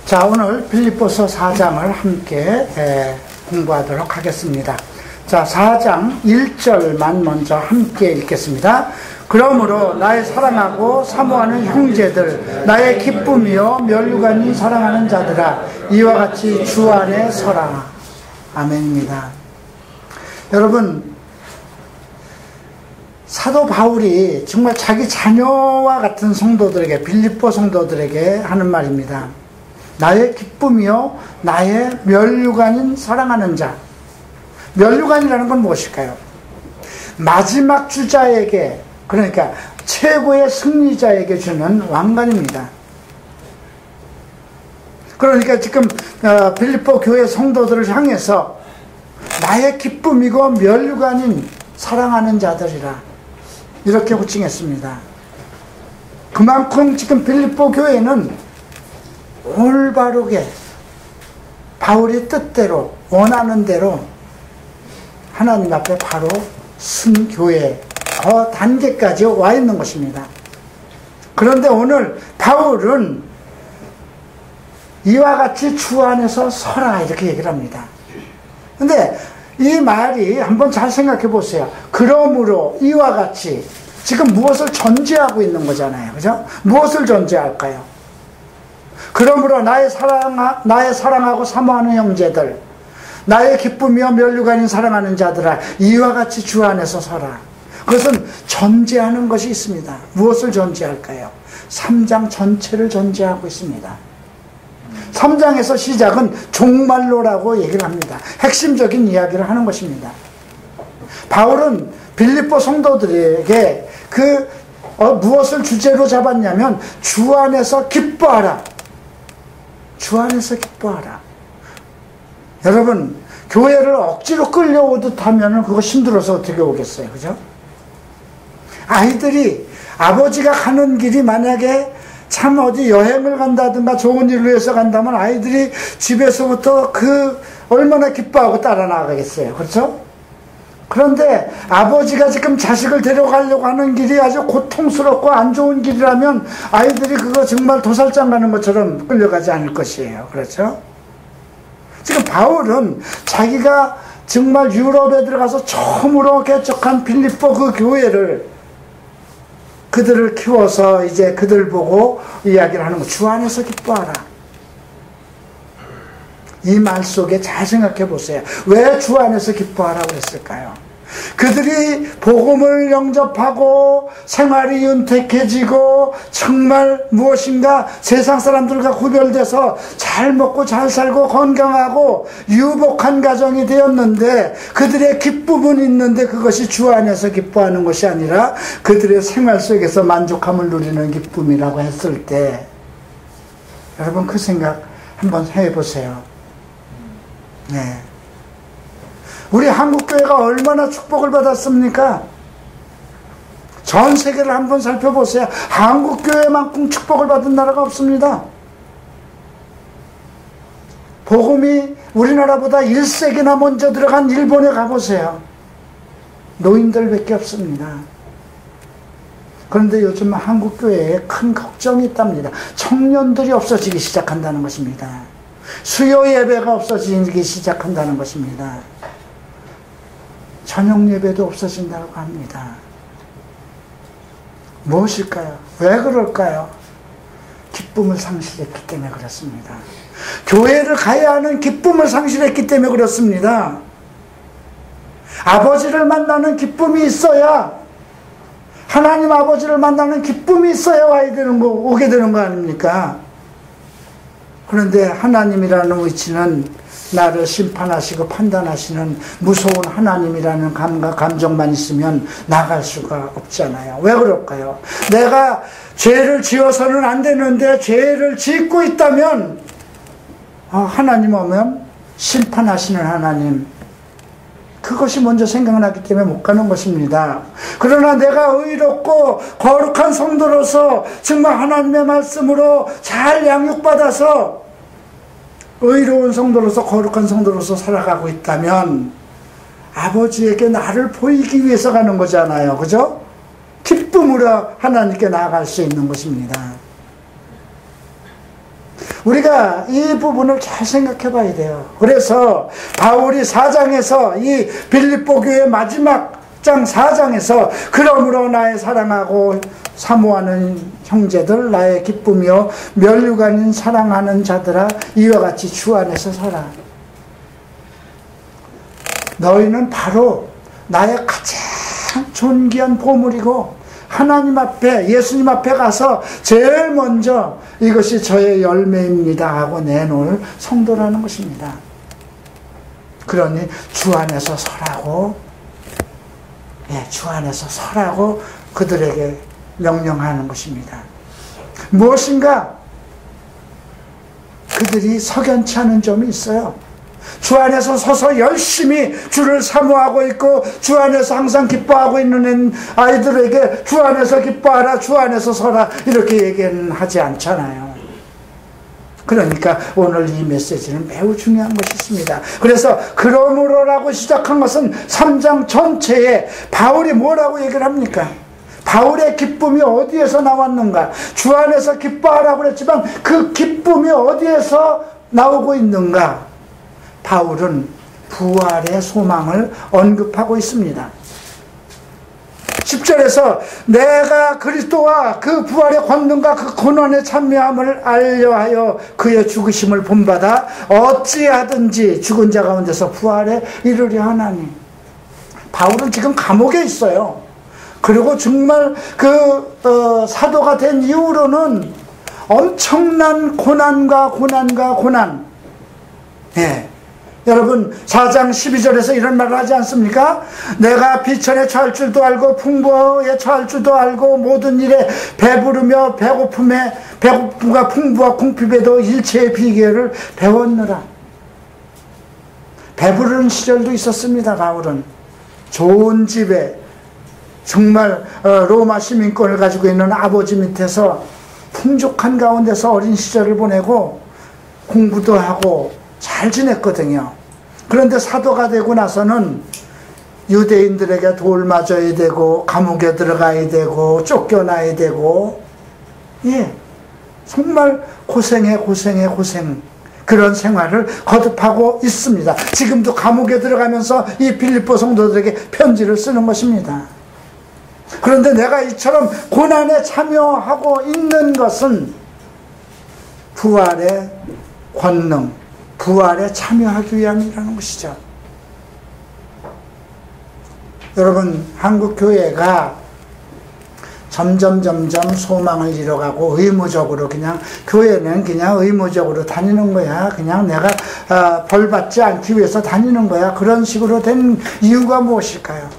자, 오늘 빌립보서 4장을 함께 공부하도록 하겠습니다. 자, 4장 1절만 먼저 함께 읽겠습니다. 그러므로 나의 사랑하고 사모하는 형제들, 나의 기쁨이요 면류관이 사랑하는 자들아, 이와 같이 주 안에 서라. 아멘입니다. 여러분, 사도 바울이 정말 자기 자녀와 같은 성도들에게, 빌립보 성도들에게 하는 말입니다. 나의 기쁨이요 나의 면류관인 사랑하는 자. 면류관이라는 건 무엇일까요? 마지막 주자에게, 그러니까 최고의 승리자에게 주는 왕관입니다. 그러니까 지금 빌립보 교회 성도들을 향해서 나의 기쁨이고 면류관인 사랑하는 자들이라 이렇게 호칭했습니다. 그만큼 지금 빌립보 교회는 올바르게 바울의 뜻대로 원하는 대로 하나님 앞에 바로 쓴 교회 그 단계까지 와 있는 것입니다. 그런데 오늘 바울은 이와 같이 주 안에서 서라 이렇게 얘기를 합니다. 근데 이 말이 한번 잘 생각해 보세요. 그러므로 이와 같이 지금 무엇을 전제하고 있는 거잖아요. 그죠? 무엇을 전제할까요? 그러므로 나의 사랑하고 사모하는 형제들, 나의 기쁨이요 면류관인 사랑하는 자들아, 이와 같이 주 안에서 서라. 그것은 전제하는 것이 있습니다. 무엇을 전제할까요? 3장 전체를 전제하고 있습니다. 3장에서 시작은 종말로라고 얘기를 합니다. 핵심적인 이야기를 하는 것입니다. 바울은 빌립보 성도들에게 무엇을 주제로 잡았냐면 주 안에서 기뻐하라. 주 안에서 기뻐하라. 여러분, 교회를 억지로 끌려오듯 하면 그거 힘들어서 어떻게 오겠어요? 그죠? 아이들이 아버지가 가는 길이 만약에 참 어디 여행을 간다든가 좋은 일을 위해서 간다면 아이들이 집에서부터 얼마나 기뻐하고 따라 나가겠어요. 그렇죠? 그런데 아버지가 지금 자식을 데려가려고 하는 길이 아주 고통스럽고 안 좋은 길이라면 아이들이 그거 정말 도살장 가는 것처럼 끌려가지 않을 것이에요. 그렇죠? 지금 바울은 자기가 정말 유럽에 들어가서 처음으로 개척한 빌립보 그 교회를, 그들을 키워서 이제 그들 보고 이야기를 하는 거, 주 안에서 기뻐하라. 이 말 속에 잘 생각해 보세요. 왜 주 안에서 기뻐하라고 했을까요? 그들이 복음을 영접하고 생활이 윤택해지고 정말 무엇인가 세상 사람들과 구별돼서 잘 먹고 잘 살고 건강하고 유복한 가정이 되었는데 그들의 기쁨은 있는데 그것이 주 안에서 기뻐하는 것이 아니라 그들의 생활 속에서 만족함을 누리는 기쁨이라고 했을 때, 여러분 그 생각 한번 해보세요. 네. 우리 한국교회가 얼마나 축복을 받았습니까? 전 세계를 한번 살펴보세요. 한국교회만큼 축복을 받은 나라가 없습니다. 복음이 우리나라보다 1세기나 먼저 들어간 일본에 가보세요. 노인들밖에 없습니다. 그런데 요즘 한국교회에 큰 걱정이 있답니다. 청년들이 없어지기 시작한다는 것입니다. 수요 예배가 없어지기 시작한다는 것입니다. 저녁 예배도 없어진다고 합니다. 무엇일까요? 왜 그럴까요? 기쁨을 상실했기 때문에 그렇습니다. 교회를 가야 하는 기쁨을 상실했기 때문에 그렇습니다. 아버지를 만나는 기쁨이 있어야, 하나님 아버지를 만나는 기쁨이 있어야 오게 되는 거 아닙니까? 그런데 하나님이라는 위치는 나를 심판하시고 판단하시는 무서운 하나님이라는 감정만 있으면 나갈 수가 없잖아요. 왜 그럴까요? 내가 죄를 지어서는 안 되는데 죄를 짓고 있다면 하나님 오면 심판하시는 하나님, 그것이 먼저 생각나기 때문에 못 가는 것입니다. 그러나 내가 의롭고 거룩한 성도로서 정말 하나님의 말씀으로 잘 양육받아서 의로운 성도로서 거룩한 성도로서 살아가고 있다면 아버지에게 나를 보이기 위해서 가는 거잖아요. 그죠? 기쁨으로 하나님께 나아갈 수 있는 것입니다. 우리가 이 부분을 잘 생각해 봐야 돼요. 그래서 바울이 4장에서 이 빌립보 교회 마지막 장 4장에서 그러므로 나의 사랑하고 사모하는 형제들 나의 기쁨이요 멸류관인 사랑하는 자들아 이와 같이 주 안에서 살아. 너희는 바로 나의 가장 존귀한 보물이고 하나님 앞에 예수님 앞에 가서 제일 먼저 이것이 저의 열매입니다 하고 내놓을 성도라는 것입니다. 그러니 주 안에서 서라고 주 안에서 서라고 그들에게 명령하는 것입니다. 무엇인가 그들이 석연치 않은 점이 있어요. 주 안에서 서서 열심히 주를 사모하고 있고 주 안에서 항상 기뻐하고 있는 아이들에게 주 안에서 기뻐하라, 주 안에서 서라 이렇게 얘기는 하지 않잖아요. 그러니까 오늘 이 메시지는 매우 중요한 것이 있습니다. 그래서 그러므로라고 시작한 것은 3장 전체에 바울이 뭐라고 얘기를 합니까? 바울의 기쁨이 어디에서 나왔는가? 주 안에서 기뻐하라고 그랬지만 그 기쁨이 어디에서 나오고 있는가? 바울은 부활의 소망을 언급하고 있습니다. 10절에서 내가 그리스도와 그 부활의 권능과 그 고난의 참여함을 알려하여 그의 죽으심을 본받아 어찌하든지 죽은 자 가운데서 부활에 이르려 하나니. 바울은 지금 감옥에 있어요. 그리고 정말 사도가 된 이후로는 엄청난 고난. 여러분 4장 12절에서 이런 말을 하지 않습니까? 내가 비천에 처할 줄도 알고 풍부에 처할 줄도 알고 모든 일에 배부르며 배고픔과 풍부와 궁핍에도 일체의 비결을 배웠느라. 배부르는 시절도 있었습니다. 바울은 좋은 집에 정말 로마 시민권을 가지고 있는 아버지 밑에서 풍족한 가운데서 어린 시절을 보내고 공부도 하고 잘 지냈거든요. 그런데 사도가 되고 나서는 유대인들에게 돌 맞아야 되고 감옥에 들어가야 되고 쫓겨나야 되고 정말 고생 그런 생활을 거듭하고 있습니다. 지금도 감옥에 들어가면서 이 빌립보 성도들에게 편지를 쓰는 것입니다. 그런데 내가 이처럼 고난에 참여하고 있는 것은 부활의 권능, 부활에 참여하기 위함이라는 것이죠. 여러분, 한국 교회가 점점 소망을 잃어가고 의무적으로 교회는 그냥 의무적으로 다니는 거야. 그냥 내가 벌 받지 않기 위해서 다니는 거야. 그런 식으로 된 이유가 무엇일까요?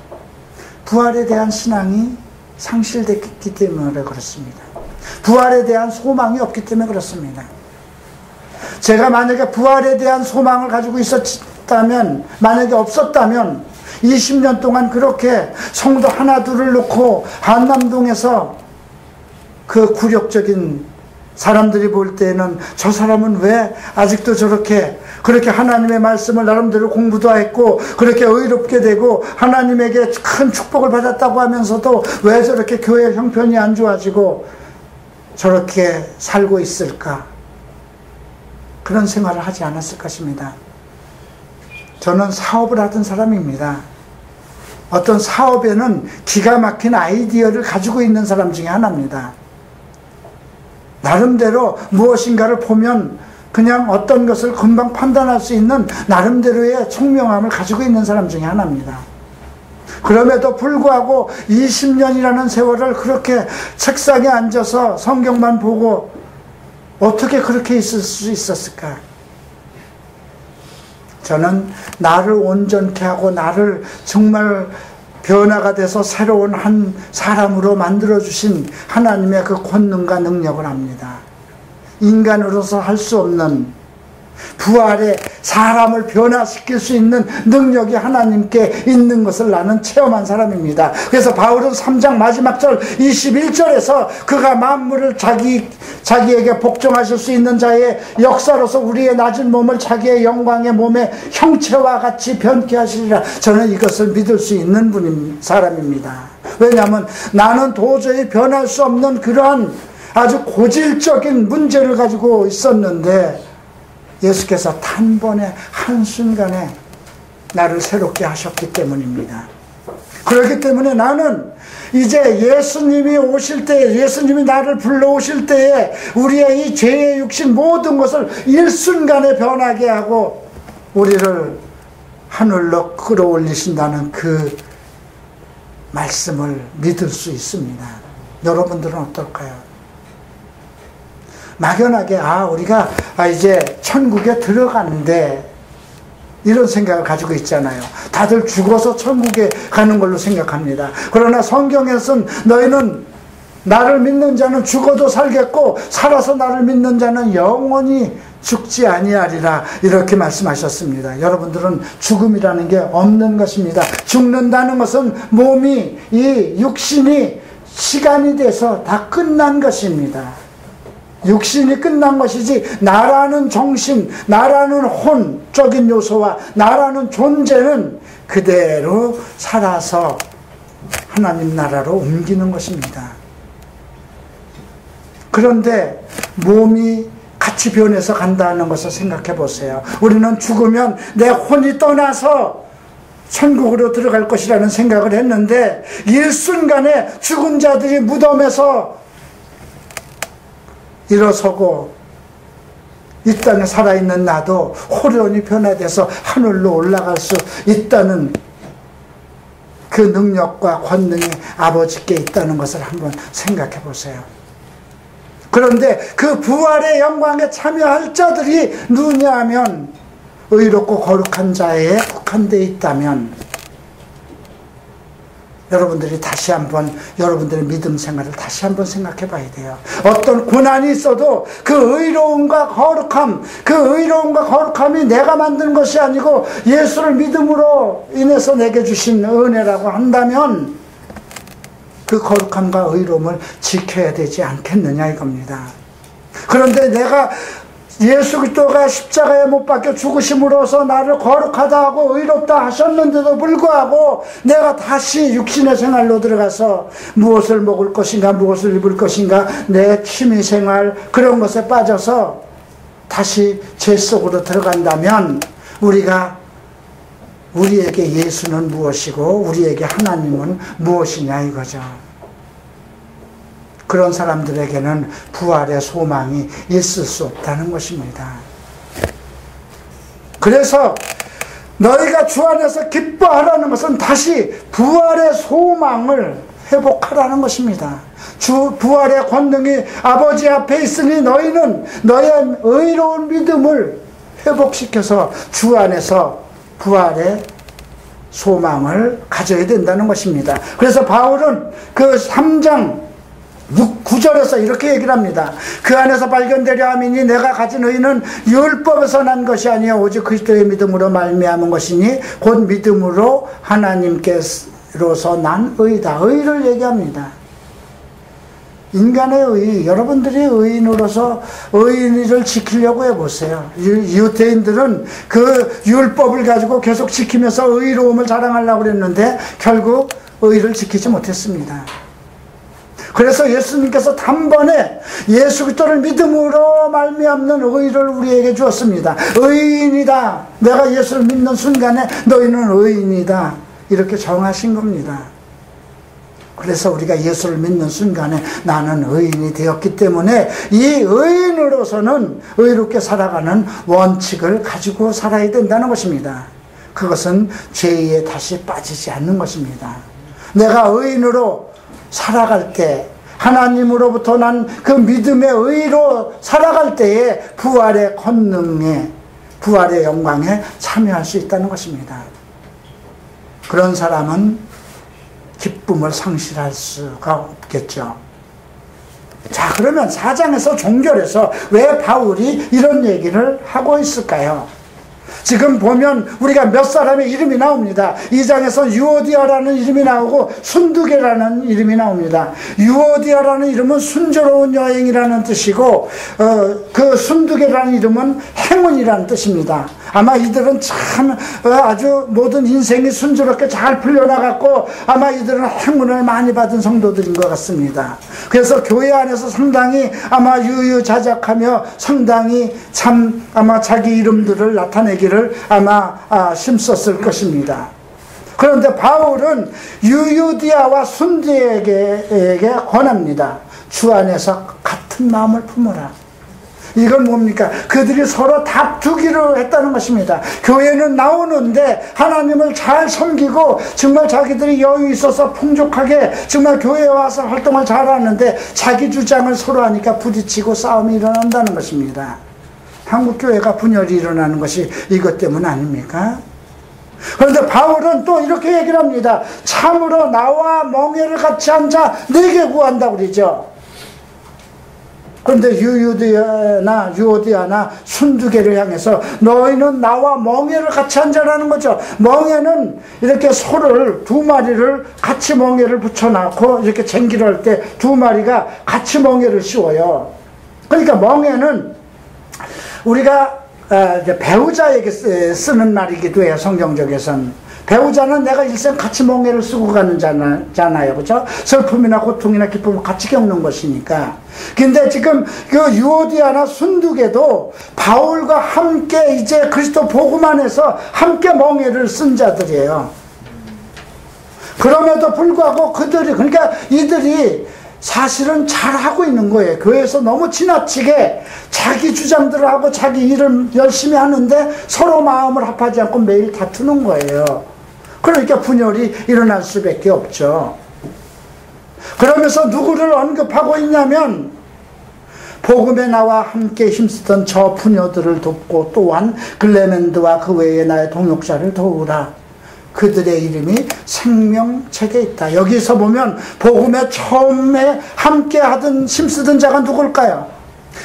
부활에 대한 신앙이 상실됐기 때문에 그렇습니다. 부활에 대한 소망이 없기 때문에 그렇습니다. 제가 만약에 부활에 대한 소망을 가지고 있었다면, 만약에 없었다면 20년 동안 그렇게 성도 하나 둘을 놓고 한남동에서 그 굴욕적인 사람들이 볼 때는 저 사람은 왜 아직도 그렇게 하나님의 말씀을 나름대로 공부도 했고 그렇게 의롭게 되고 하나님에게 큰 축복을 받았다고 하면서도 왜 저렇게 교회 형편이 안 좋아지고 저렇게 살고 있을까? 그런 생활을 하지 않았을 것입니다. 저는 사업을 하던 사람입니다. 어떤 사업에는 기가 막힌 아이디어를 가지고 있는 사람 중에 하나입니다. 나름대로 무엇인가를 보면 그냥 어떤 것을 금방 판단할 수 있는 나름대로의 총명함을 가지고 있는 사람 중에 하나입니다. 그럼에도 불구하고 20년이라는 세월을 그렇게 책상에 앉아서 성경만 보고 어떻게 그렇게 있을 수 있었을까? 저는 나를 온전케 하고 나를 정말 변화가 돼서 새로운 한 사람으로 만들어주신 하나님의 그 권능과 능력을 압니다. 인간으로서 할 수 없는 부활에 사람을 변화시킬 수 있는 능력이 하나님께 있는 것을 나는 체험한 사람입니다. 그래서 바울은 3장 마지막 절 21절에서 그가 만물을 자기에게 복종하실 수 있는 자의 역사로서 우리의 낮은 몸을 자기의 영광의 몸의 형체와 같이 변케 하시리라. 저는 이것을 믿을 수 있는 사람입니다. 왜냐하면 나는 도저히 변할 수 없는 그러한 아주 고질적인 문제를 가지고 있었는데 예수께서 단번에 한순간에 나를 새롭게 하셨기 때문입니다. 그렇기 때문에 나는 이제 예수님이 오실 때, 예수님이 나를 불러오실 때에 우리의 이 죄의 육신 모든 것을 일순간에 변하게 하고 우리를 하늘로 끌어올리신다는 그 말씀을 믿을 수 있습니다. 여러분들은 어떨까요? 막연하게 우리가 이제 천국에 들어가는데 이런 생각을 가지고 있잖아요. 다들 죽어서 천국에 가는 걸로 생각합니다. 그러나 성경에서는 너희는 나를 믿는 자는 죽어도 살겠고 살아서 나를 믿는 자는 영원히 죽지 아니하리라 이렇게 말씀하셨습니다. 여러분들은 죽음이라는 게 없는 것입니다. 죽는다는 것은 몸이, 이 육신이 시간이 돼서 다 끝난 것입니다. 육신이 끝난 것이지 나라는 정신, 나라는 혼적인 요소와 나라는 존재는 그대로 살아서 하나님 나라로 옮기는 것입니다. 그런데 몸이 같이 변해서 간다는 것을 생각해 보세요. 우리는 죽으면 내 혼이 떠나서 천국으로 들어갈 것이라는 생각을 했는데 일순간에 죽은 자들이 무덤에서 일어서고 이 땅에 살아있는 나도 호련히 변화돼서 하늘로 올라갈 수 있다는 그 능력과 권능이 아버지께 있다는 것을 한번 생각해 보세요. 그런데 그 부활의 영광에 참여할 자들이 누구냐 하면 의롭고 거룩한 자에 국한되어 있다면 여러분들이 다시 한번 여러분들의 믿음 생활을 다시 한번 생각해 봐야 돼요. 어떤 고난이 있어도 그 의로움과 거룩함, 그 의로움과 거룩함이 내가 만든 것이 아니고 예수를 믿음으로 인해서 내게 주신 은혜라고 한다면 그 거룩함과 의로움을 지켜야 되지 않겠느냐 이겁니다. 그런데 내가 예수 그리스도가 십자가에 못 박혀 죽으심으로써 나를 거룩하다 하고 의롭다 하셨는데도 불구하고 내가 다시 육신의 생활로 들어가서 무엇을 먹을 것인가 무엇을 입을 것인가 내 취미생활 그런 것에 빠져서 다시 죄 속으로 들어간다면 우리에게 예수는 무엇이고 우리에게 하나님은 무엇이냐 이거죠. 그런 사람들에게는 부활의 소망이 있을 수 없다는 것입니다. 그래서 너희가 주 안에서 기뻐하라는 것은 다시 부활의 소망을 회복하라는 것입니다. 주 부활의 권능이 아버지 앞에 있으니 너희는 너의 의로운 믿음을 회복시켜서 주 안에서 부활의 소망을 가져야 된다는 것입니다. 그래서 바울은 그 3장 9절에서 이렇게 얘기를 합니다. 그 안에서 발견되려 함이니 내가 가진 의는 율법에서 난 것이 아니요 오직 그리스도의 믿음으로 말미암은 것이니 곧 믿음으로 하나님께로서 난 의다. 의를 얘기합니다. 인간의 의, 여러분들이 의인으로서 의인을 지키려고 해보세요. 유대인들은 그 율법을 가지고 계속 지키면서 의로움을 자랑하려고 그랬는데 결국 의를 지키지 못했습니다. 그래서 예수님께서 단번에 예수 그리스도를 믿음으로 말미암는 의를 우리에게 주었습니다. 의인이다. 내가 예수를 믿는 순간에 너희는 의인이다. 이렇게 정하신 겁니다. 그래서 우리가 예수를 믿는 순간에 나는 의인이 되었기 때문에 이 의인으로서는 의롭게 살아가는 원칙을 가지고 살아야 된다는 것입니다. 그것은 죄에 다시 빠지지 않는 것입니다. 내가 의인으로 살아갈 때 하나님으로부터 난 그 믿음의 의로 살아갈 때에 부활의 권능에 부활의 영광에 참여할 수 있다는 것입니다. 그런 사람은 기쁨을 상실할 수가 없겠죠. 자, 그러면 4장에서 종결해서 왜 바울이 이런 얘기를 하고 있을까요? 지금 보면 우리가 몇 사람의 이름이 나옵니다. 2장에서 유오디아라는 이름이 나오고 순두개라는 이름이 나옵니다. 유오디아라는 이름은 순조로운 여행이라는 뜻이고 그 순두개라는 이름은 행운이라는 뜻입니다. 아마 이들은 참 아주 모든 인생이 순조롭게 잘 풀려나갔고 아마 이들은 행운을 많이 받은 성도들인 것 같습니다. 그래서 교회 안에서 상당히 아마 유유자적하며 상당히 참 아마 자기 이름들을 나타내기를 아마 힘썼을 것입니다. 그런데 바울은 유유디아와 순두개에게 권합니다. 주 안에서 같은 마음을 품어라. 이건 뭡니까? 그들이 서로 다투기로 했다는 것입니다. 교회는 나오는데 하나님을 잘 섬기고 정말 자기들이 여유 있어서 풍족하게 정말 교회에 와서 활동을 잘하는데 자기 주장을 서로 하니까 부딪히고 싸움이 일어난다는 것입니다. 한국교회가 분열이 일어나는 것이 이것 때문 아닙니까? 그런데 바울은 또 이렇게 얘기를 합니다. 참으로 나와 멍에를 같이 한 자 내게 구한다고 그러죠. 그런데 유오디아나 순두개를 향해서 너희는 나와 멍에를 같이 한 자라는 거죠. 멍에는 이렇게 소를 두 마리를 같이 멍에를 붙여놓고 이렇게 쟁기를 할 때 두 마리가 같이 멍에를 씌워요. 그러니까 멍에는 우리가 배우자에게 쓰는 말이기도 해요. 성경적에서는. 배우자는 내가 일생 같이 멍에를 쓰고 가는 자잖아요. 그죠? 슬픔이나 고통이나 기쁨을 같이 겪는 것이니까. 근데 지금 그 유오디아나 순두개도 바울과 함께 이제 그리스도 복음 안에서 함께 멍에를 쓴 자들이에요. 그럼에도 불구하고 그러니까 이들이 사실은 잘하고 있는 거예요. 교회에서 너무 지나치게 자기 주장들을 하고 자기 일을 열심히 하는데 서로 마음을 합하지 않고 매일 다투는 거예요. 그러니까 분열이 일어날 수밖에 없죠. 그러면서 누구를 언급하고 있냐면 복음에 나와 함께 힘쓰던 저 부녀들을 돕고 또한 글레멘드와 그 외에 나의 동역자를 도우라. 그들의 이름이 생명책에 있다. 여기서 보면 복음에 처음에 함께 하던 힘쓰던 자가 누굴까요?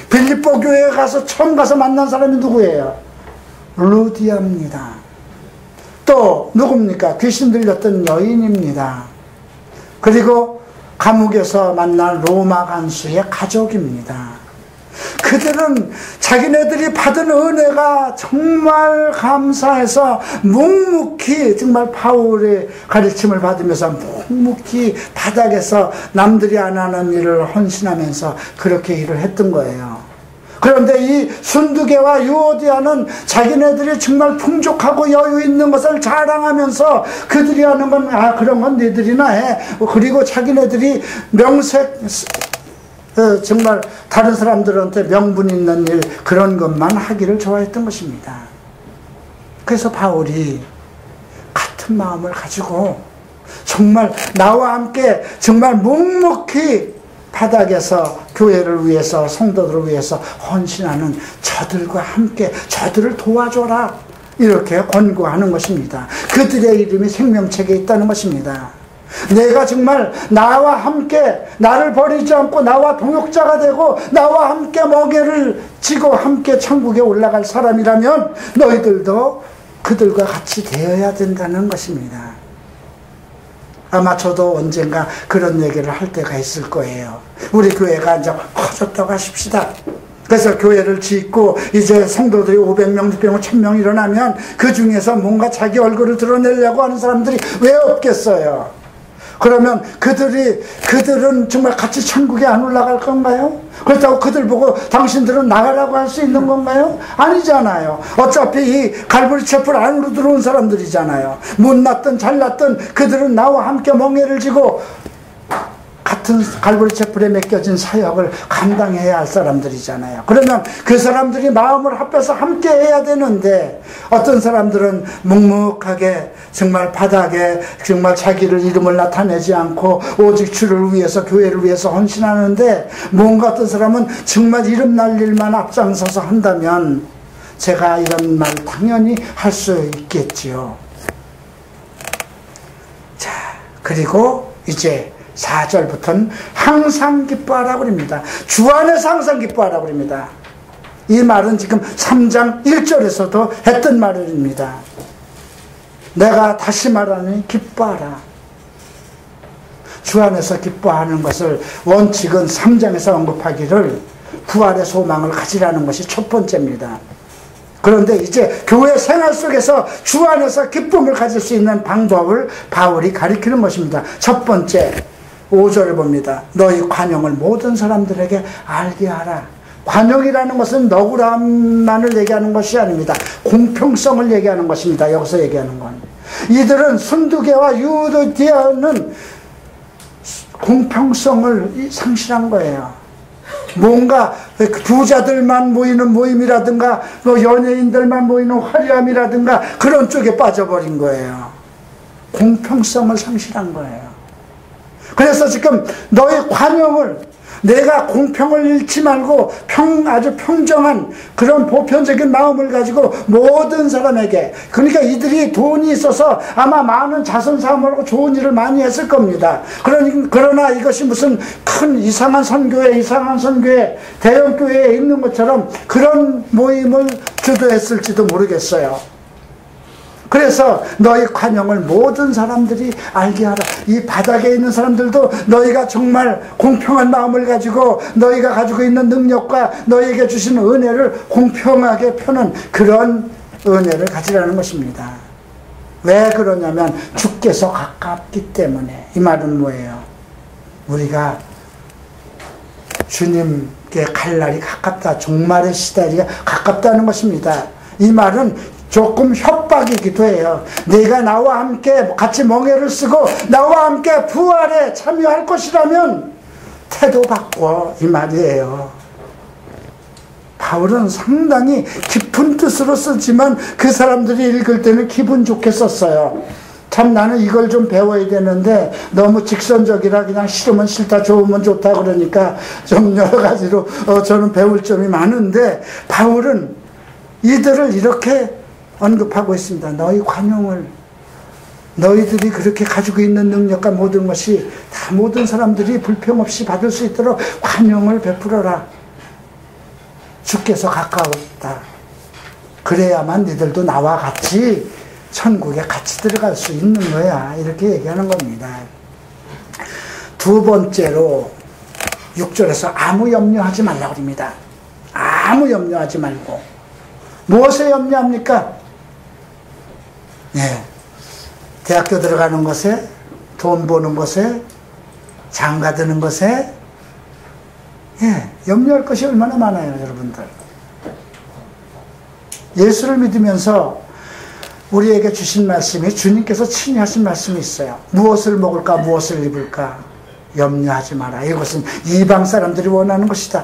빌립보 교회에 가서 처음 가서 만난 사람이 누구예요? 루디아입니다. 또 누굽니까? 귀신 들렸던 여인입니다. 그리고 감옥에서 만난 로마 간수의 가족입니다. 그들은 자기네들이 받은 은혜가 정말 감사해서 묵묵히 정말 바울의 가르침을 받으면서 묵묵히 바닥에서 남들이 안 하는 일을 헌신하면서 그렇게 일을 했던 거예요. 그런데 이 순두개와 유오디아는 자기네들이 정말 풍족하고 여유 있는 것을 자랑하면서 그들이 하는 건 그런 건 너희들이나 해. 그리고 자기네들이 정말 다른 사람들한테 명분 있는 일 그런 것만 하기를 좋아했던 것입니다. 그래서 바울이 같은 마음을 가지고 정말 나와 함께 정말 묵묵히 바닥에서 교회를 위해서 성도들을 위해서 헌신하는 저들과 함께 저들을 도와줘라 이렇게 권고하는 것입니다. 그들의 이름이 생명책에 있다는 것입니다. 내가 정말 나와 함께 나를 버리지 않고 나와 동역자가 되고 나와 함께 멍에를 지고 함께 천국에 올라갈 사람이라면 너희들도 그들과 같이 되어야 된다는 것입니다. 아마 저도 언젠가 그런 얘기를 할 때가 있을 거예요. 우리 교회가 이제 커졌다고 하십시다. 그래서 교회를 짓고 이제 성도들이 500명, 600명, 1000명 일어나면 그 중에서 뭔가 자기 얼굴을 드러내려고 하는 사람들이 왜 없겠어요? 그러면 그들은 정말 같이 천국에 안 올라갈 건가요? 그렇다고 그들 보고 당신들은 나가라고 할 수 있는 건가요? 아니잖아요. 어차피 이 갈보리 채플 안으로 들어온 사람들이잖아요. 못났든 잘났든 그들은 나와 함께 멍에를 지고 같은 갈보리 채플에 맡겨진 사역을 감당해야 할 사람들이잖아요. 그러면 그 사람들이 마음을 합해서 함께 해야 되는데 어떤 사람들은 묵묵하게 정말 바닥에 정말 자기를 이름을 나타내지 않고 오직 주를 위해서 교회를 위해서 헌신하는데 뭔가 어떤 사람은 정말 이름 날 일만 앞장서서 한다면 제가 이런 말 당연히 할 수 있겠지요. 자, 그리고 이제 4절부터는 항상 기뻐하라고 합니다. 주 안에서 항상 기뻐하라고 합니다. 이 말은 지금 3장 1절에서도 했던 말입니다. 내가 다시 말하니 기뻐하라. 주 안에서 기뻐하는 것을 원칙은 3장에서 언급하기를 부활의 소망을 가지라는 것이 첫 번째입니다. 그런데 이제 교회 생활 속에서 주 안에서 기쁨을 가질 수 있는 방법을 바울이 가리키는 것입니다. 첫 번째 5절을 봅니다. 너희 관용을 모든 사람들에게 알게 하라. 관용이라는 것은 너구람만을 얘기하는 것이 아닙니다. 공평성을 얘기하는 것입니다. 여기서 얘기하는 건. 이들은 순두개와 유오디아는 공평성을 상실한 거예요. 뭔가 부자들만 모이는 모임이라든가 연예인들만 모이는 화려함이라든가 그런 쪽에 빠져버린 거예요. 공평성을 상실한 거예요. 그래서 지금 너의 관용을 내가 공평을 잃지 말고 아주 평정한 그런 보편적인 마음을 가지고 모든 사람에게, 그러니까 이들이 돈이 있어서 아마 많은 자선사업을 하고 좋은 일을 많이 했을 겁니다. 그러나 이것이 무슨 큰 이상한 선교회 대형교회에 있는 것처럼 그런 모임을 주도했을지도 모르겠어요. 그래서 너희 관용을 모든 사람들이 알게 하라. 이 바닥에 있는 사람들도 너희가 정말 공평한 마음을 가지고 너희가 가지고 있는 능력과 너희에게 주신 은혜를 공평하게 펴는 그런 은혜를 가지라는 것입니다. 왜 그러냐면 주께서 가깝기 때문에. 이 말은 뭐예요? 우리가 주님께 갈 날이 가깝다. 종말의 시대가 가깝다는 것입니다. 이 말은 조금 협박이기도 해요. 네가 나와 함께 같이 멍에를 쓰고 나와 함께 부활에 참여할 것이라면 태도 바꿔, 이 말이에요. 바울은 상당히 깊은 뜻으로 쓰지만 그 사람들이 읽을 때는 기분 좋게 썼어요. 참 나는 이걸 좀 배워야 되는데 너무 직선적이라 그냥 싫으면 싫다 좋으면 좋다 그러니까 좀 여러 가지로 저는 배울 점이 많은데 바울은 이들을 이렇게 언급하고 있습니다. 너희 관용을, 너희들이 그렇게 가지고 있는 능력과 모든 것이 다 모든 사람들이 불평 없이 받을 수 있도록 관용을 베풀어라. 주께서 가까웠다. 그래야만 너희들도 나와 같이 천국에 같이 들어갈 수 있는 거야. 이렇게 얘기하는 겁니다. 두 번째로 6절에서 아무 염려하지 말라고 합니다. 아무 염려하지 말고. 무엇에 염려합니까? 예, 대학교 들어가는 것에, 돈 버는 것에, 장가 드는 것에, 예, 염려할 것이 얼마나 많아요, 여러분들. 예수를 믿으면서 우리에게 주신 말씀이, 주님께서 친히 하신 말씀이 있어요. 무엇을 먹을까, 무엇을 입을까, 염려하지 마라. 이것은 이방 사람들이 원하는 것이다.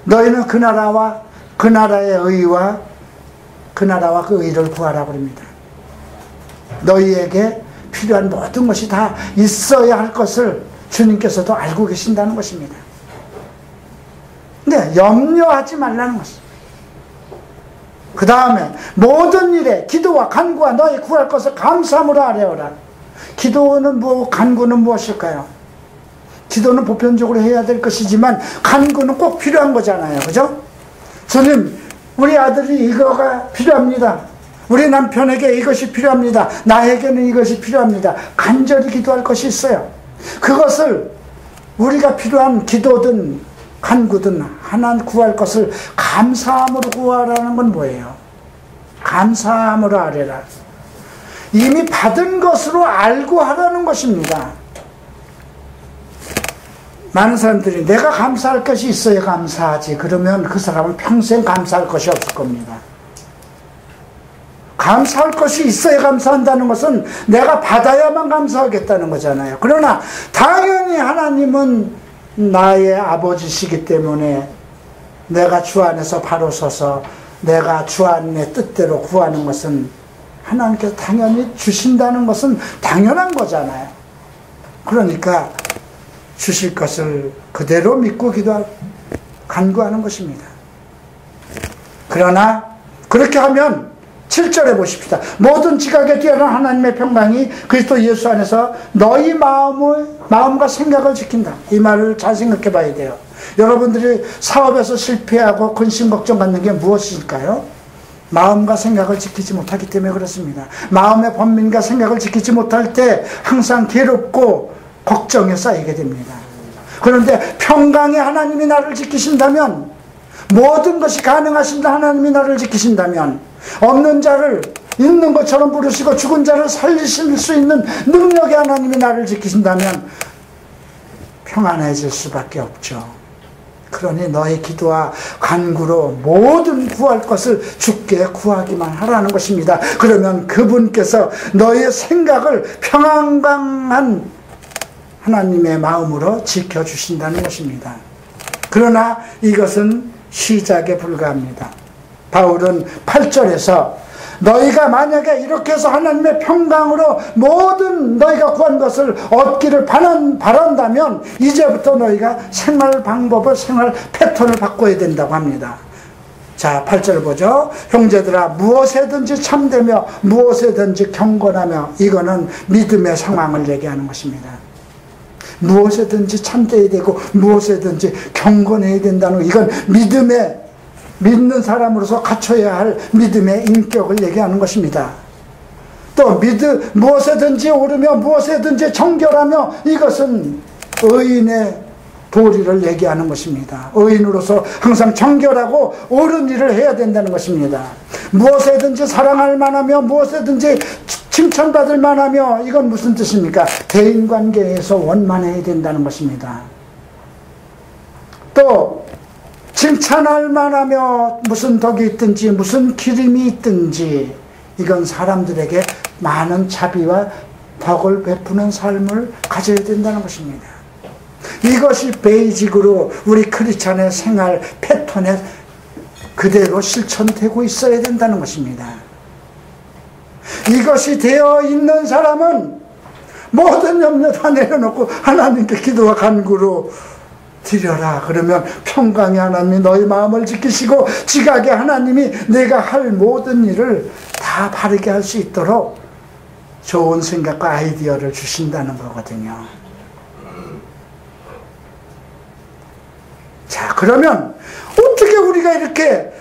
너희는 그 나라와 그 나라의 의와 그 나라와 그 의를 구하라고 합니다. 너희에게 필요한 모든 것이 다 있어야 할 것을 주님께서도 알고 계신다는 것입니다. 근데 염려하지 말라는 것입니다. 그 다음에 모든 일에 기도와 간구와 너희 구할 것을 감사함으로 아뢰어라. 기도는 간구는 무엇일까요? 기도는 보편적으로 해야 될 것이지만 간구는 꼭 필요한 거잖아요. 그죠? 주님, 우리 아들이 이거가 필요합니다. 우리 남편에게 이것이 필요합니다. 나에게는 이것이 필요합니다. 간절히 기도할 것이 있어요. 그것을 우리가 필요한 기도든 간구든 하나님 구할 것을 감사함으로 구하라는 건 뭐예요? 감사함으로 아뢰라. 이미 받은 것으로 알고 하라는 것입니다. 많은 사람들이 내가 감사할 것이 있어야 감사하지, 그러면 그 사람은 평생 감사할 것이 없을 겁니다. 감사할 것이 있어야 감사한다는 것은 내가 받아야만 감사하겠다는 거잖아요. 그러나 당연히 하나님은 나의 아버지시기 때문에 내가 주 안에서 바로 서서 내가 주 안의 뜻대로 구하는 것은 하나님께서 당연히 주신다는 것은 당연한 거잖아요. 그러니까 주실 것을 그대로 믿고 간구하는 것입니다. 그러나 그렇게 하면 7절에 보십시다. 모든 지각에 뛰어난 하나님의 평강이 그리스도 예수 안에서 너희 마음과 생각을 지킨다. 이 말을 잘 생각해 봐야 돼요. 여러분들이 사업에서 실패하고 근심 걱정 갖는 게 무엇일까요? 마음과 생각을 지키지 못하기 때문에 그렇습니다. 마음의 번민과 생각을 지키지 못할 때 항상 괴롭고 걱정에 쌓이게 됩니다. 그런데 평강의 하나님이 나를 지키신다면, 모든 것이 가능하신 하나님이 나를 지키신다면, 없는 자를 있는 것처럼 부르시고 죽은 자를 살리실 수 있는 능력의 하나님이 나를 지키신다면 평안해질 수밖에 없죠. 그러니 너의 기도와 간구로 모든 구할 것을 주께 구하기만 하라는 것입니다. 그러면 그분께서 너의 생각을 평안한 하나님의 마음으로 지켜주신다는 것입니다. 그러나 이것은 시작에 불과합니다. 바울은 8절에서 너희가 만약에 이렇게 해서 하나님의 평강으로 모든 너희가 구한 것을 얻기를 바란다면 이제부터 너희가 생활 방법을, 생활 패턴을 바꿔야 된다고 합니다. 자, 8절 보죠. 형제들아, 무엇에든지 참되며 무엇에든지 경건하며. 이거는 믿음의 상황을 얘기하는 것입니다. 무엇에든지 참되어야 되고 무엇에든지 경건해야 된다는, 이건 믿는 사람으로서 갖춰야 할 믿음의 인격을 얘기하는 것입니다. 또 무엇에든지 오르며 무엇에든지 정결하며, 이것은 의인의 도리를 얘기하는 것입니다. 의인으로서 항상 정결하고 옳은 일을 해야 된다는 것입니다. 무엇에든지 사랑할 만하며 무엇에든지 칭찬받을 만하며, 이건 무슨 뜻입니까? 대인관계에서 원만해야 된다는 것입니다. 또 칭찬할 만하며 무슨 덕이 있든지 무슨 기림이 있든지, 이건 사람들에게 많은 자비와 덕을 베푸는 삶을 가져야 된다는 것입니다. 이것이 베이직으로 우리 크리스찬의 생활 패턴에 그대로 실천되고 있어야 된다는 것입니다. 이것이 되어 있는 사람은 모든 염려 다 내려놓고 하나님께 기도와 간구로 드려라. 그러면 평강의 하나님이 너희 마음을 지키시고 지각의 하나님이 내가 할 모든 일을 다 바르게 할 수 있도록 좋은 생각과 아이디어를 주신다는 거거든요. 자, 그러면 어떻게 우리가 이렇게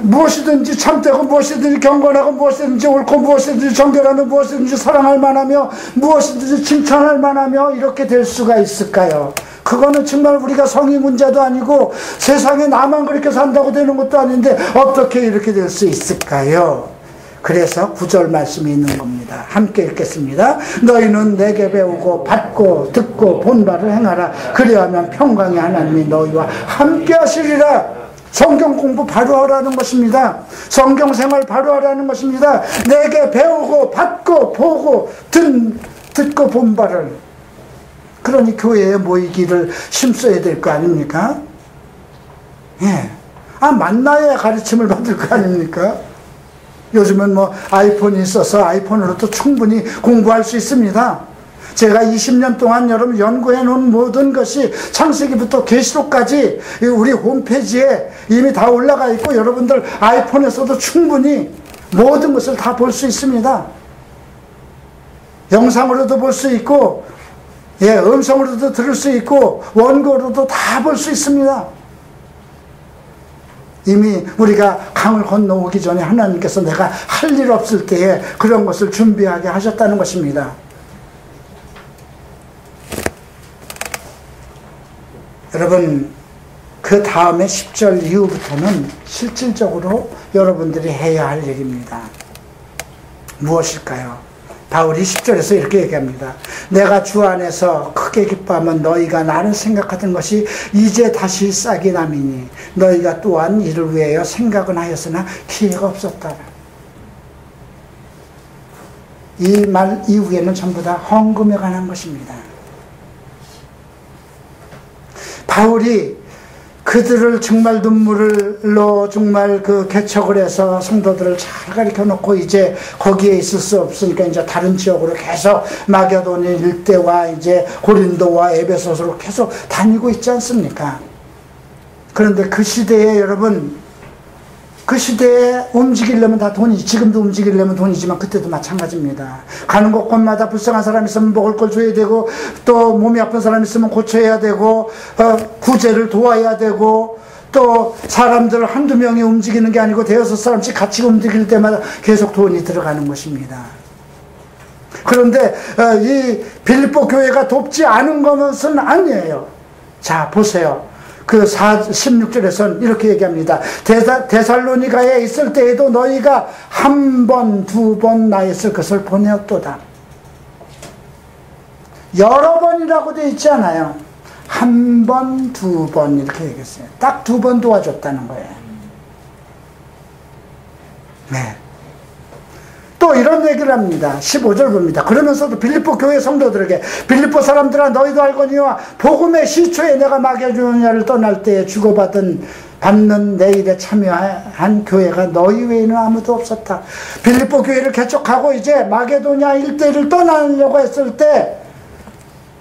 무엇이든지 참되고 무엇이든지 경건하고 무엇이든지 옳고 무엇이든지 정결하며 무엇이든지 사랑할 만하며 무엇이든지 칭찬할 만하며 이렇게 될 수가 있을까요? 그거는 정말 우리가 성의 문제도 아니고 세상에 나만 그렇게 산다고 되는 것도 아닌데 어떻게 이렇게 될 수 있을까요? 그래서 9절 말씀이 있는 겁니다. 함께 읽겠습니다. 너희는 내게 배우고 받고 듣고 본 바를 행하라. 그리하면 평강의 하나님이 너희와 함께 하시리라. 성경 공부 바로 하라는 것입니다. 성경 생활 바로 하라는 것입니다. 내게 배우고 받고 보고 듣고 본 바를. 그러니 교회에 모이기를 힘써야 될 거 아닙니까? 예. 만나야 가르침을 받을 거 아닙니까? 요즘은 아이폰이 있어서 아이폰으로도 충분히 공부할 수 있습니다. 제가 20년 동안 여러분 연구해 놓은 모든 것이 창세기부터 계시록까지 우리 홈페이지에 이미 다 올라가 있고, 여러분들 아이폰에서도 충분히 모든 것을 다 볼 수 있습니다. 영상으로도 볼 수 있고, 음성으로도 들을 수 있고, 원고로도 다 볼 수 있습니다. 이미 우리가 강을 건너오기 전에 하나님께서 내가 할 일 없을 때에 그런 것을 준비하게 하셨다는 것입니다. 여러분, 그 다음에 10절 이후부터는 실질적으로 여러분들이 해야 할 일입니다. 무엇일까요? 바울이 10절에서 이렇게 얘기합니다. 내가 주 안에서 크게 기뻐하면 너희가 나를 생각하던 것이 이제 다시 싹이 남이니 너희가 또한 이를 위하여 생각은 하였으나 기회가 없었다. 이 말 이후에는 전부 다 헌금에 관한 것입니다. 바울이 그들을 정말 눈물로 정말 개척을 해서 성도들을 잘 가르쳐 놓고 이제 거기에 있을 수 없으니까 이제 다른 지역으로 계속 마게도니 일대와 이제 고린도와 에베소서로 계속 다니고 있지 않습니까? 그런데 그 시대에 여러분, 그 시대에 움직이려면 다 돈이지. 지금도 움직이려면 돈이지만 그때도 마찬가지입니다. 가는 곳곳마다 불쌍한 사람 있으면 먹을 걸 줘야 되고, 또 몸이 아픈 사람 있으면 고쳐야 되고, 구제를 도와야 되고, 또 사람들 한두 명이 움직이는 게 아니고 대여섯 사람씩 같이 움직일 때마다 계속 돈이 들어가는 것입니다. 그런데 이 빌립보 교회가 돕지 않은 것은 아니에요. 자, 보세요. 그 16절에서는 이렇게 얘기합니다. 데살로니가에 있을 때에도 너희가 한 번, 두 번 나 있을 것을 보내었도다. 여러 번이라고 되어 있지 않아요. 한 번, 두 번 이렇게 얘기했어요. 딱 두 번 도와줬다는 거예요. 네. 또 이런 얘기를 합니다. 15절 봅니다. 그러면서도 빌립보 교회 성도들에게 빌립보 사람들아 너희도 알거니와 복음의 시초에 내가 마게도냐를 떠날 때에 받는 내 일에 참여한 교회가 너희 외에는 아무도 없었다. 빌립보 교회를 개척하고 이제 마게도냐 일대를 떠나려고 했을 때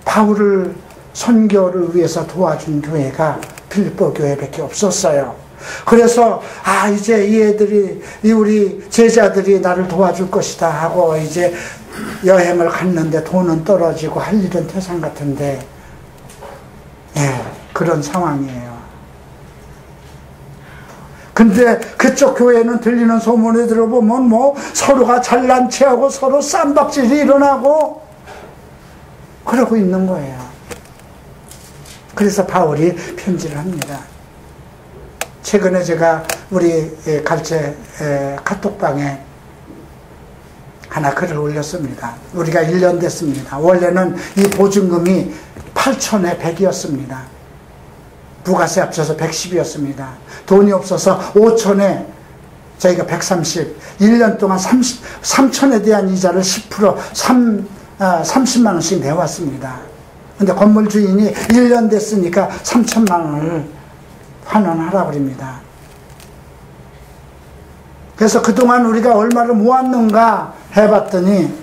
바울을 선교를 위해서 도와준 교회가 빌립보 교회밖에 없었어요. 그래서 이제 이 애들이, 우리 제자들이 나를 도와줄 것이다 하고 이제 여행을 갔는데 돈은 떨어지고 할 일은 태산 같은데, 그런 상황이에요. 근데 그쪽 교회는 들리는 소문에 들어보면 뭐 서로가 잘난 체하고 서로 쌈박질이 일어나고 그러고 있는 거예요. 그래서 바울이 편지를 합니다. 최근에 제가 우리 갈제 카톡방에 하나 글을 올렸습니다. 우리가 1년 됐습니다. 원래는 이 보증금이 8천에 100이었습니다. 부가세 합쳐서 110이었습니다. 돈이 없어서 5천에 저희가 130, 1년 동안 3천에 대한 이자를 10% 30만 원씩 내왔습니다. 근데 건물 주인이 1년 됐으니까 3천만 원을 환원하라고 그럽니다. 그래서 그동안 우리가 얼마를 모았는가 해봤더니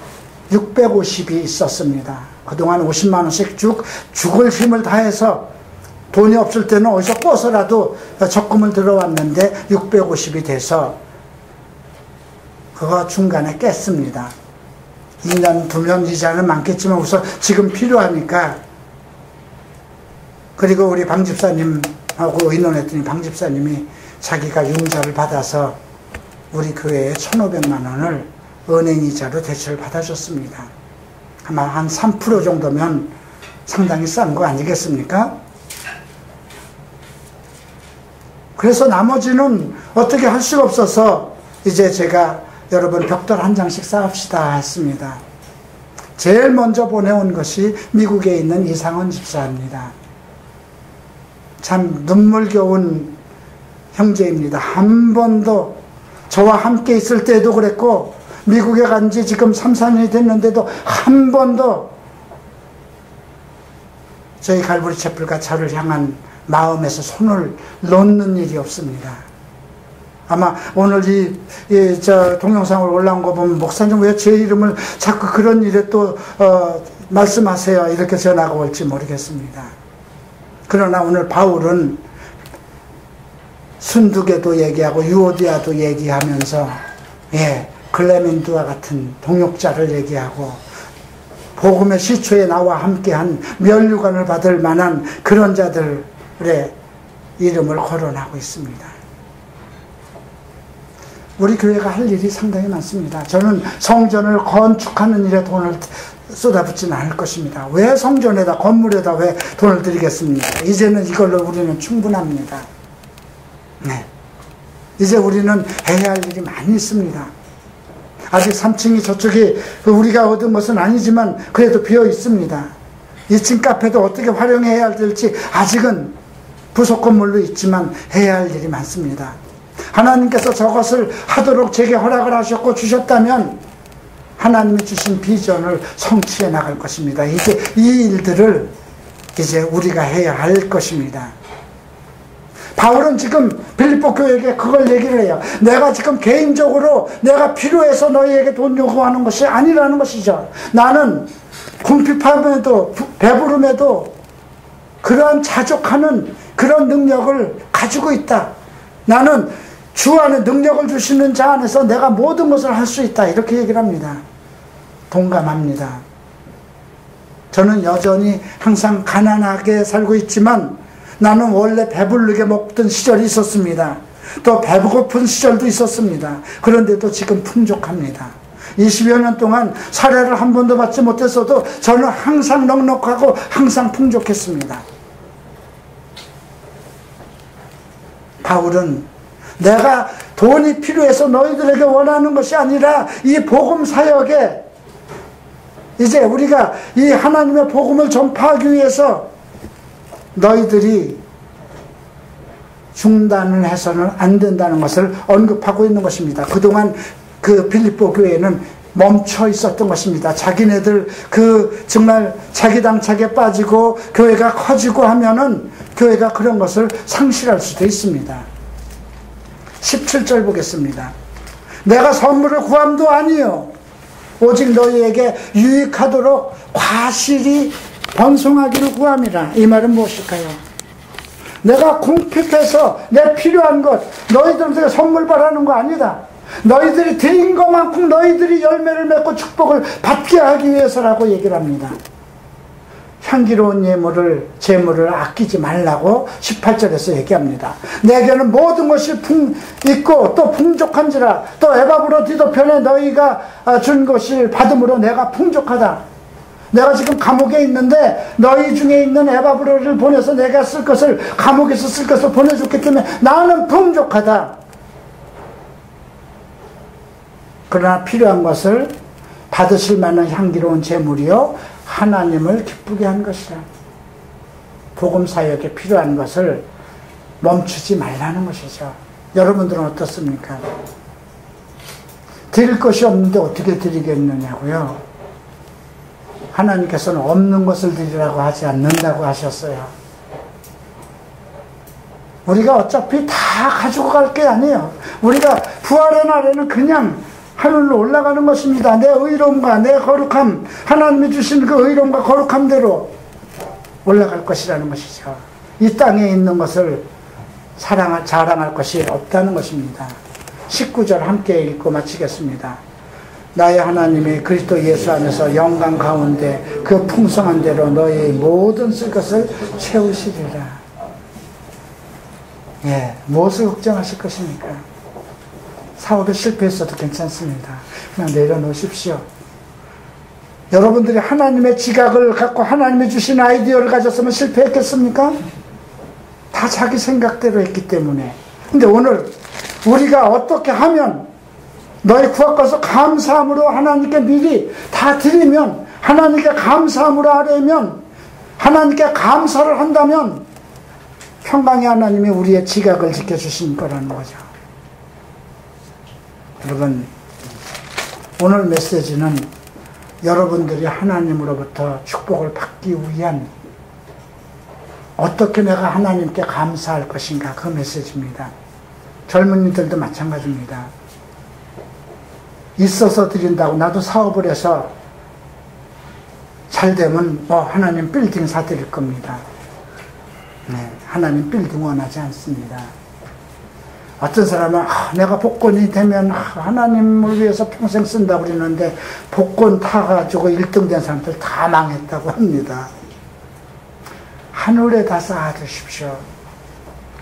650이 있었습니다. 그동안 50만 원씩 죽을 힘을 다해서 돈이 없을 때는 어디서 꿔서라도 적금을 들어왔는데 650이 돼서 그거 중간에 깼습니다. 2년, 2년 이자는 많겠지만 우선 지금 필요하니까. 그리고 우리 방 집사님하고 의논했더니 방 집사님이 자기가 융자를 받아서 우리 교회에 1,500만 원을 은행이자로 대출을 받아줬습니다. 아마 한 3% 정도면 상당히 싼 거 아니겠습니까? 그래서 나머지는 어떻게 할 수가 없어서 이제 제가 여러분 벽돌 한 장씩 쌓읍시다 했습니다. 제일 먼저 보내온 것이 미국에 있는 이상원 집사입니다. 참 눈물겨운 형제입니다. 한 번도 저와 함께 있을 때도 그랬고 미국에 간 지 지금 3, 4년이 됐는데도 한 번도 저희 갈보리 채플과 저를 향한 마음에서 손을 놓는 일이 없습니다. 아마 오늘 저 동영상을 올라온 거 보면 목사님 왜 제 이름을 자꾸 그런 일에 또 말씀하세요 이렇게 전화가 올지 모르겠습니다. 그러나 오늘 바울은 순두개도 얘기하고 유오디아도 얘기하면서 글레멘드와 같은 동역자를 얘기하고 복음의 시초에 나와 함께한 면류관을 받을 만한 그런 자들의 이름을 거론하고 있습니다. 우리 교회가 할 일이 상당히 많습니다. 저는 성전을 건축하는 일에 돈을 쏟아붓지는 않을 것입니다. 왜 성전에다 건물에다 왜 돈을 들이겠습니까? 이제는 이걸로 우리는 충분합니다. 네, 이제 우리는 해야 할 일이 많이 있습니다. 아직 3층이 저쪽이 우리가 얻은 것은 아니지만 그래도 비어 있습니다. 2층 카페도 어떻게 활용해야 될지 아직은 부속 건물로 있지만 해야 할 일이 많습니다. 하나님께서 저것을 하도록 제게 허락을 하셨고 주셨다면 하나님이 주신 비전을 성취해 나갈 것입니다. 이제 이 일들을 이제 우리가 해야 할 것입니다. 바울은 지금 빌립보 교회에게 그걸 얘기를 해요. 내가 지금 개인적으로 내가 필요해서 너희에게 돈 요구하는 것이 아니라는 것이죠. 나는 궁핍함에도 배부름에도 그러한 자족하는 그런 능력을 가지고 있다. 나는 주 안에 능력을 주시는 자 안에서 내가 모든 것을 할 수 있다. 이렇게 얘기를 합니다. 동감합니다. 저는 여전히 항상 가난하게 살고 있지만 나는 원래 배부르게 먹던 시절이 있었습니다. 또 배고픈 시절도 있었습니다. 그런데도 지금 풍족합니다. 20여 년 동안 사례를 한 번도 받지 못했어도 저는 항상 넉넉하고 항상 풍족했습니다. 바울은 내가 돈이 필요해서 너희들에게 원하는 것이 아니라 이 복음 사역에 이제 우리가 이 하나님의 복음을 전파하기 위해서 너희들이 중단을 해서는 안 된다는 것을 언급하고 있는 것입니다. 그동안 그 빌립보 교회는 멈춰 있었던 것입니다. 자기네들 정말 자기당착에 빠지고 교회가 커지고 하면은 교회가 그런 것을 상실할 수도 있습니다. 17절 보겠습니다. 내가 선물을 구함도 아니요 오직 너희에게 유익하도록 과실이 번성하기를 구함이라. 이 말은 무엇일까요? 내가 궁핍해서 내 필요한 것 너희들한테 선물 바라는 거 아니다. 너희들이 드린 것만큼 너희들이 열매를 맺고 축복을 받게 하기 위해서라고 얘기를 합니다. 향기로운 재물을 아끼지 말라고 18절에서 얘기합니다. 내게는 모든 것이 있고 또 풍족한지라. 또 에바브로디도 편에 너희가 준 것을 받음으로 내가 풍족하다. 내가 지금 감옥에 있는데 너희 중에 있는 에바브로를 보내서 내가 쓸 것을 감옥에서 쓸 것을 보내줬기 때문에 나는 풍족하다. 그러나 필요한 것을 받으실 만한 향기로운 재물이요 하나님을 기쁘게 한 것이라. 복음 사역에 필요한 것을 멈추지 말라는 것이죠. 여러분들은 어떻습니까? 드릴 것이 없는데 어떻게 드리겠느냐고요. 하나님께서는 없는 것을 드리라고 하지 않는다고 하셨어요. 우리가 어차피 다 가지고 갈 게 아니에요. 우리가 부활의 날에는 그냥 하늘로 올라가는 것입니다. 내 의로움과 내 거룩함, 하나님이 주신 그 의로움과 거룩함대로 올라갈 것이라는 것이죠. 이 땅에 있는 것을 자랑할 것이 없다는 것입니다. 19절 함께 읽고 마치겠습니다. 나의 하나님이 그리스도 예수 안에서 영광 가운데 그 풍성한 대로 너의 모든 쓸 것을 채우시리라. 무엇을 걱정하실 것입니까? 사업에 실패했어도 괜찮습니다. 그냥 내려놓으십시오. 여러분들이 하나님의 지각을 갖고 하나님이 주신 아이디어를 가졌으면 실패했겠습니까? 다 자기 생각대로 했기 때문에. 근데 오늘 우리가 어떻게 하면 너희 구약 가서 감사함으로 하나님께 미리 다 드리면, 하나님께 감사함으로 하려면, 하나님께 감사를 한다면 평강의 하나님이 우리의 지각을 지켜주신 거라는 거죠. 여러분, 오늘 메시지는 여러분들이 하나님으로부터 축복을 받기 위한 어떻게 내가 하나님께 감사할 것인가, 그 메시지입니다. 젊은이들도 마찬가지입니다. 있어서 드린다고 나도 사업을 해서 잘 되면 하나님 빌딩 사드릴 겁니다. 하나님 빌딩 원하지 않습니다. 어떤 사람은 내가 복권이 되면 하나님을 위해서 평생 쓴다고 그러는데 복권 타가지고 1등 된 사람들 다 망했다고 합니다. 하늘에다 쌓아두십시오.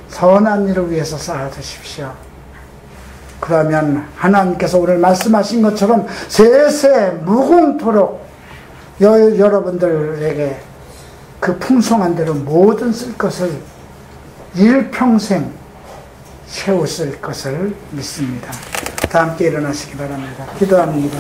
선한 일을 위해서 쌓아두십시오. 그러면 하나님께서 오늘 말씀하신 것처럼 세세 무궁토록 여러분들에게 그 풍성한 대로 모든 쓸 것을 일평생 채우실 것을 믿습니다. 다 함께 일어나시기 바랍니다. 기도합니다.